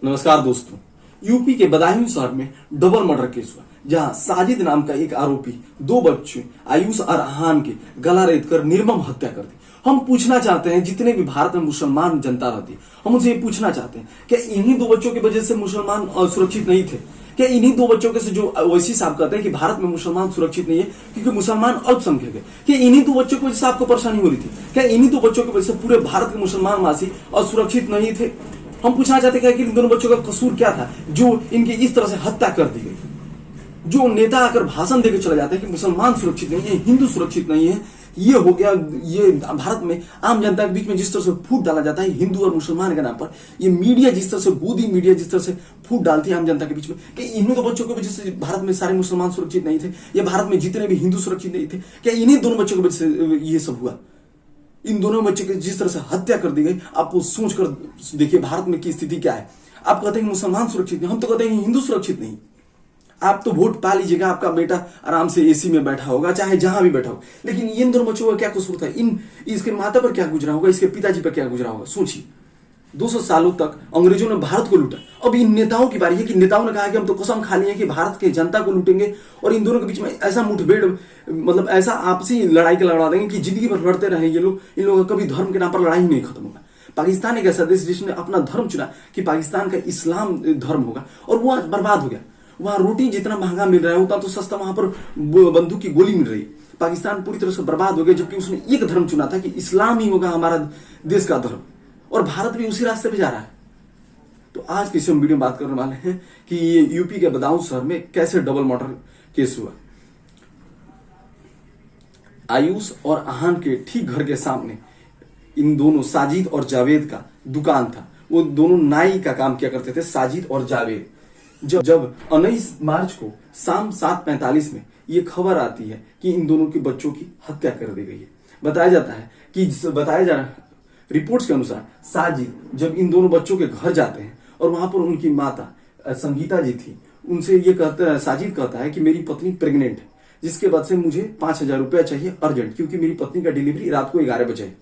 नमस्कार दोस्तों। यूपी के बदायूं शहर में डबल मर्डर केस हुआ, जहां साजिद नाम का एक आरोपी दो बच्चों आयुष और अहान के गला रेत कर निर्मम हत्या कर दी। हम पूछना चाहते हैं, जितने भी भारत में मुसलमान जनता रहती है, हम उनसे ये पूछना चाहते हैं कि इन्हीं दो बच्चों की वजह से मुसलमान सुरक्षित नहीं थे? क्या इन्हीं दो बच्चों के से जो ओवैसी साहब कहते हैं कि भारत में मुसलमान सुरक्षित नहीं है क्योंकि मुसलमान अल्पसंख्यक है, क्या इन्हीं दो बच्चों की वजह से आपको परेशानी हो रही थी? क्या इन्हीं दो बच्चों की वजह से पूरे भारत के मुसलमान वासी असुरक्षित नहीं थे? हम पूछना चाहते हैं कि इन दोनों बच्चों का कसूर क्या था जो इनकी इस तरह से हत्या कर दी गई? जो नेता आकर भाषण देकर चला जाता है कि मुसलमान सुरक्षित नहीं है, हिंदू सुरक्षित नहीं है, ये हो गया। ये भारत में आम जनता के बीच में जिस तरह से फूट डाला जाता है हिंदू और मुसलमान के नाम पर, ये मीडिया जिस तरह से, गोदी मीडिया जिस तरह से फूट डालती है आम जनता के बीच में कि इन्हीं दो बच्चों की वजह से भारत में सारे मुसलमान सुरक्षित नहीं थे, या भारत में जितने भी हिंदू सुरक्षित नहीं थे, क्या इन्हीं दोनों बच्चों की वजह से ये सब हुआ? इन दोनों बच्चे की जिस तरह से हत्या कर दी गई, आप वो सोच कर देखिए भारत में की स्थिति क्या है। आप कहते हैं कि मुसलमान सुरक्षित नहीं, हम तो कहते हैं कि हिंदू सुरक्षित नहीं। आप तो वोट पा लीजिएगा, आपका बेटा आराम से एसी में बैठा होगा, चाहे जहां भी बैठा हो, लेकिन इन दोनों बच्चों का क्या कसूर था? इसके माता पर क्या गुजरा होगा, इसके पिताजी पर क्या गुजरा होगा? सोचिए, 200 सालों तक अंग्रेजों ने भारत को लूटा। अब इन नेताओं की बारी है कि नेताओं ने कहा कि हम तो कसम खा लिए कि भारत के जनता को लूटेंगे, और इन दोनों के बीच में ऐसा मुठभेड़, मतलब ऐसा आपसी लड़ाई के लड़ा देंगे कि जिंदगी भर लड़ते रहे ये लोग। इन लोगों का कभी धर्म के नाम पर लड़ाई नहीं खत्म होगा। पाकिस्तान एक ऐसा देश जिसने अपना धर्म चुना कि पाकिस्तान का इस्लाम धर्म होगा, और वो आज बर्बाद हो गया। वहां रोटी जितना महंगा मिल रहा है उतना तो सस्ता वहां पर बंदूक की गोली मिल रही है। पाकिस्तान पूरी तरह से बर्बाद हो गया, जबकि उसने एक धर्म चुना था कि इस्लाम ही होगा हमारा देश का धर्म, और भारत भी उसी रास्ते पे जा रहा है। तो आज की हम वीडियो में बात करने वाले हैं कि ये यूपी के बदायूं शहर में कैसे डबल मर्डर केस हुआ। आयुष और अहान के ठीक घर के सामने इन दोनों, साजिद और जावेद का दुकान था। वो दोनों नाई का काम किया करते थे, साजिद और जावेद। जब 19 मार्च को शाम 7:45 में ये खबर आती है कि इन दोनों के बच्चों की हत्या कर दी गई है। बताया जा रहा है रिपोर्ट्स के अनुसार साजिद जब इन दोनों बच्चों के घर जाते हैं और वहां पर उनकी माता संगीता जी थी, उनसे ये कहता है, साजिद कहता है कि मेरी पत्नी प्रेग्नेंट है, जिसके बाद से मुझे 5,000 रुपया चाहिए अर्जेंट, क्योंकि मेरी पत्नी का डिलीवरी रात को 11 बजे है।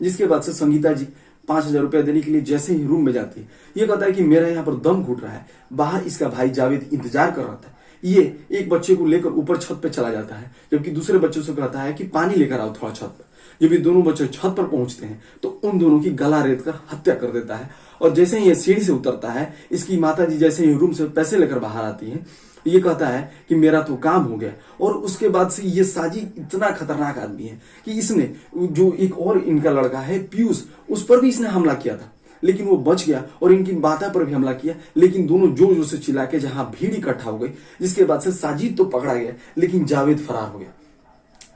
जिसके बाद से संगीता जी 5,000 रुपया देने के लिए जैसे ही रूम में जाती है, ये कहता है कि मेरा यहाँ पर दम घुट रहा है। बाहर इसका भाई जावेद इंतजार कर रहा था। ये एक बच्चे को लेकर ऊपर छत पे चला जाता है, जबकि दूसरे बच्चों से कहता है कि पानी लेकर आओ थोड़ा छत पर। जब ये दोनों बच्चे छत पर पहुंचते हैं तो उन दोनों की गला रेत कर हत्या कर देता है। और जैसे ही ये सीढ़ी से उतरता है, इसकी माता जी जैसे ही रूम से पैसे लेकर बाहर आती है, ये कहता है कि मेरा तो काम हो गया। और उसके बाद से ये साजिद इतना खतरनाक आदमी है कि इसने जो एक और इनका लड़का है पीयूष, उस पर भी इसने हमला किया था, लेकिन वो बच गया, और इनकी माता पर भी हमला किया। लेकिन दोनों जोर जोर से चिल्ला के जहां भीड़ इकट्ठा हो गई, जिसके बाद से साजिद तो पकड़ा गया, लेकिन जावेद फरार हो गया।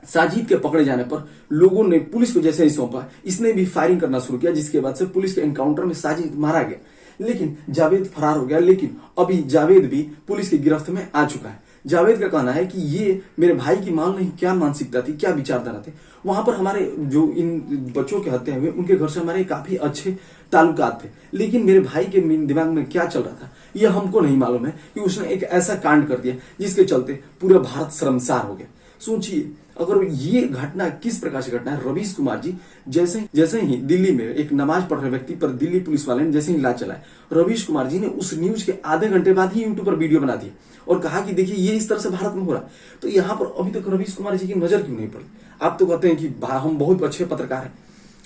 साजिद के पकड़े जाने पर लोगों ने पुलिस को जैसे ही सौंपा, इसने भी फायरिंग करना शुरू किया, जिसके बाद से पुलिस के एनकाउंटर में साजिद मारा गया, लेकिन जावेद फरार हो गया। लेकिन अभी जावेद भी पुलिस की गिरफ्त में आ चुका है। जावेद का कहना है कि ये मेरे भाई की मान नहीं क्या मानसिकता थी, क्या विचारधारा थे। वहां पर हमारे जो इन बच्चों के हत्या हुए, उनके घर से हमारे काफी अच्छे ताल्लुकात थे, लेकिन मेरे भाई के दिमाग में क्या चल रहा था ये हमको नहीं मालूम है कि उसने एक ऐसा कांड कर दिया जिसके चलते पूरा भारत शर्मसार हो गया। सोचिए, अगर ये घटना किस प्रकार से घटना है। रवीश कुमार जी जैसे ही दिल्ली में एक नमाज पढ़ रहे व्यक्ति पर दिल्ली पुलिस वाले ने जैसे ही लात चलाए, रवीश कुमार जी ने उस न्यूज के आधे घंटे बाद ही यूट्यूब पर वीडियो बना दी और कहा कि देखिए ये इस तरह से भारत में हो रहा है। तो यहाँ पर अभी तक रवीश कुमार जी की नजर क्यों नहीं पड़ी? आप तो कहते हैं कि हम बहुत अच्छे पत्रकार हैं,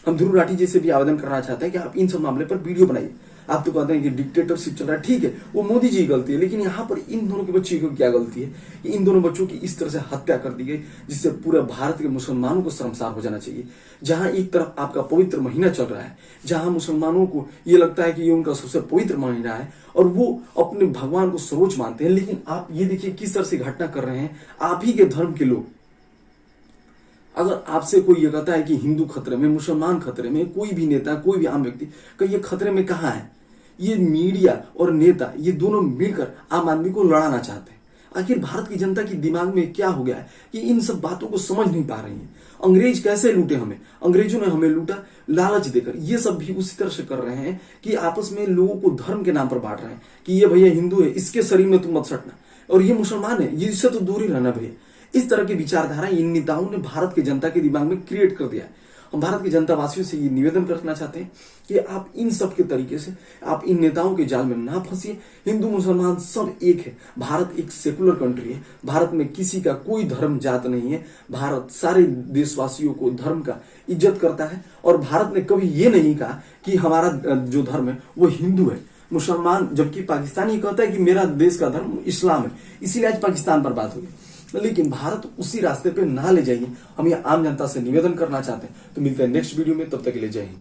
हम ध्रुव राठी जी से भी आवेदन करना चाहते हैं कि आप इन सब मामले पर वीडियो बनाइए। आप तो कहते हैं कि डिक्टेटरशिप चल रहा है, ठीक है, वो मोदी जी की गलती है, लेकिन यहाँ पर इन दोनों के बच्चे को क्या गलती है कि इन दोनों बच्चों की इस तरह से हत्या कर दी गई, जिससे पूरे भारत के मुसलमानों को शर्मसार हो जाना चाहिए। जहां एक तरफ आपका पवित्र महीना चल रहा है, जहां मुसलमानों को ये लगता है कि ये उनका सबसे पवित्र महीना है और वो अपने भगवान को सर्वोच्च मानते हैं, लेकिन आप ये देखिए किस तरह से घटना कर रहे हैं आप ही के धर्म के लोग। अगर आपसे कोई ये कहता है कि हिंदू खतरे में, मुसलमान खतरे में, कोई भी नेता, कोई भी आम व्यक्ति का ये खतरे में कहां है? ये मीडिया और नेता ये दोनों मिलकर आम आदमी को लड़ाना चाहते हैं। आखिर भारत की जनता के दिमाग में क्या हो गया है कि इन सब बातों को समझ नहीं पा रही है। अंग्रेज कैसे लूटे हमें? अंग्रेजों ने हमें लूटा लालच देकर। ये सब भी उसी तरह से कर रहे हैं कि आपस में लोगों को धर्म के नाम पर बांट रहे हैं कि ये भैया हिंदू है, इसके शरीर में तुम मत सटना, और ये मुसलमान है, ये इससे तो दूर ही रहना भैया। इस तरह की विचारधारा इन नेताओं ने भारत की जनता के दिमाग में क्रिएट कर दिया है। हम भारत की जनता वासियों से ये निवेदन करना चाहते हैं कि आप इन सब के तरीके से आप इन नेताओं के जाल में ना फंसिए। हिंदू मुसलमान सब एक है। भारत एक सेकुलर कंट्री है। भारत में किसी का कोई धर्म जात नहीं है। भारत सारे देशवासियों को धर्म का इज्जत करता है और भारत ने कभी ये नहीं कहा कि हमारा जो धर्म है वो हिंदू है, मुसलमान, जबकि पाकिस्तान ये कहता है कि मेरा देश का धर्म इस्लाम है। इसीलिए आज पाकिस्तान पर बात हुई। लेकिन भारत उसी रास्ते पे ना ले जाइए, हम ये आम जनता से निवेदन करना चाहते हैं। तो मिलते हैं नेक्स्ट वीडियो में, तब तक के लिए जय हिंद।